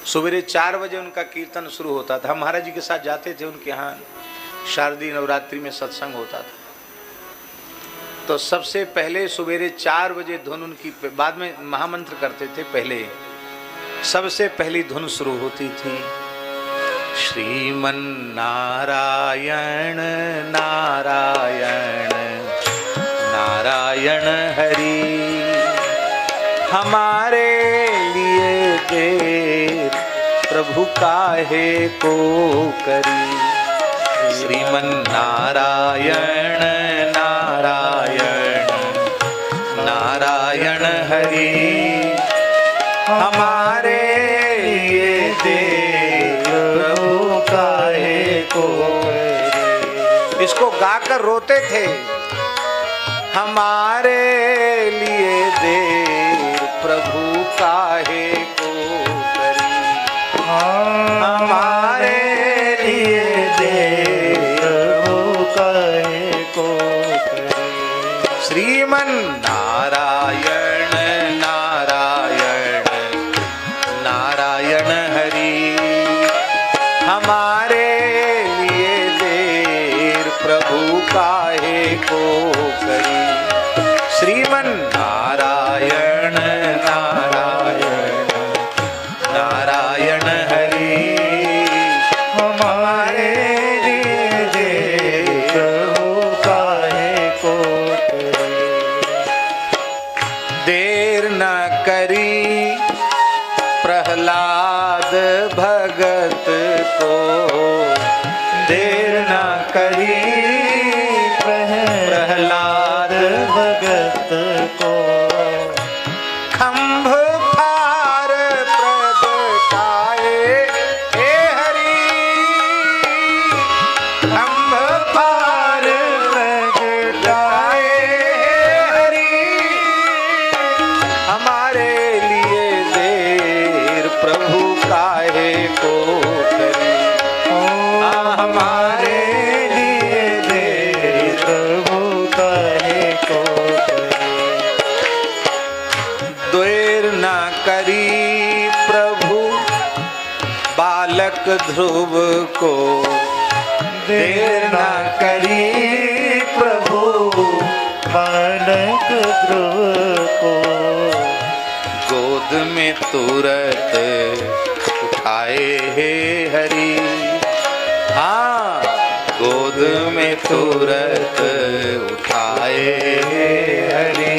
सवेरे 4 बजे उनका कीर्तन शुरू होता था। हम महाराज जी के साथ जाते थे, उनके यहाँ शारदीय नवरात्रि में सत्संग होता था। तो सबसे पहले सवेरे 4 बजे धुन उनकी, बाद में महामंत्र करते थे, पहले सबसे पहली धुन शुरू होती थी श्रीमन नारायण नारायण नारायण हरि, हमारे लिए देर प्रभु काहे को करी। श्रीमन नारायण नारायण नारायण हरि, हमारे लिए देर प्रभु काहे को करी। इसको गाकर रोते थे, हमारे लिए देर प्रभु काहे को करी, हमारे लिए देर प्रभु काहे को करी। श्रीमन नारायण नारायण नारायण हरि, हमारे लिए देर प्रभु काहे को करी। श्रीमन नारायण नारायण नारायण हरि, हमारे लिए देर प्रभु काहे को करी। देर न करी प्रहलाद भगत को, देर न करी प्रहलाद भगत को, खंभ फार प्रगटाए हे हरि, खंभ फार प्रगटाए हे हरि, हमारे लिए देर प्रभु काहे को करी, हमारे लिए देर प्रभु काहे को करी। देर न करी प्रभु बालक ध्रुव को, देर न करी प्रभु बालक ध्रुव को, गोद में तुरत उठाए हे हरि, हाँ गोद में तुरत उठाए हे हरि,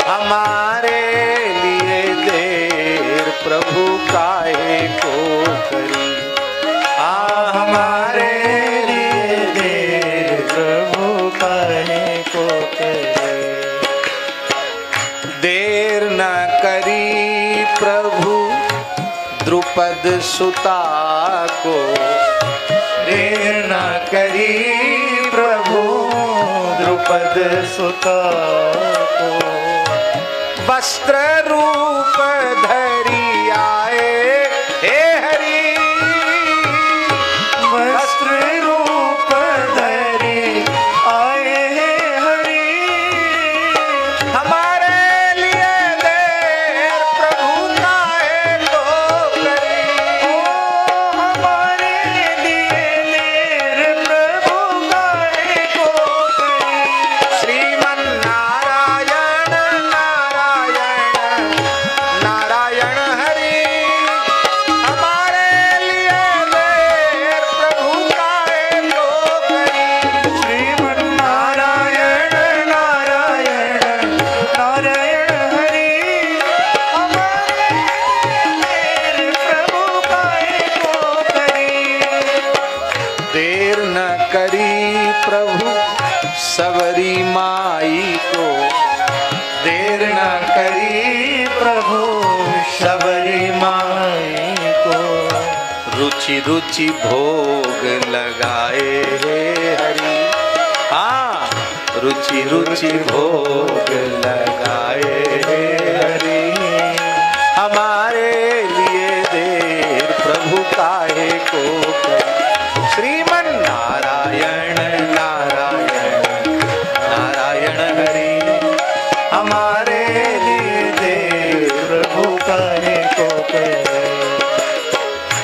हमारे लिए देर प्रभु काहे को करी, हमारे लिए देर प्रभु काहे को करी। देर न करी प्रभु द्रुपद सुता को, देर न करी प्रभु द्रुपद सुता को, वस्त्र रूप धरी आए हे हरि, वस्त्र रूप धरी आए हे हरि, हमारे लिए देर प्रभु काहे को करी, हमारे लिए देर प्रभु काहे को करी। श्रीमन नारायण नारायण नारायण हरि, हमारे लिए देर प्रभु काहे को करी। श्रीमन नारायण नारायण नारायण हरि, हमारे देर प्रभु काहे को करी। देर न करी प्रभु सबरी माई को, देर न करी प्रभु सबरी माई को, रुचि रुचि भोग लगाए हे हरि, हाँ रुचि रुचि भोग लगाए हे हरि, हमारे लिए देर प्रभु काहे को करी। श्रीमन नारायण नारायण नारायण हरि, हमारे लिए देर प्रभु काहे को करी।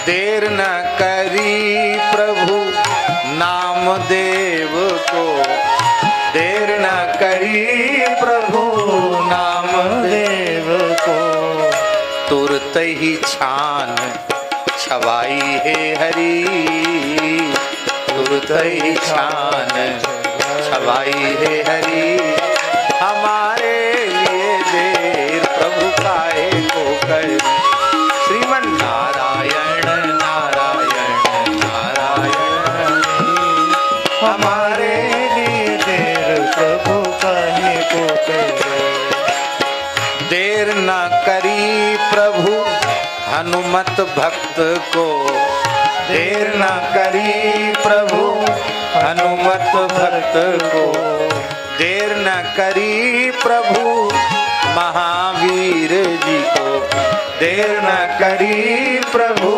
देर न करी प्रभु नामदेव को, देर न करी प्रभु नामदेव को, तुरत ही छान छवाई है हरी, तुरत ही छान छवाई है हरी। हमारे लिए देर प्रभु काहे को कर, श्रीमन नारायण नारायण नारायण, हमारे लिए देर प्रभु काहे को कर। देर न करी प्रभु हनुमत भक्त को, देर न करी प्रभु हनुमत भक्त को, देर न करी प्रभु महावीर जी को, देर न करी प्रभु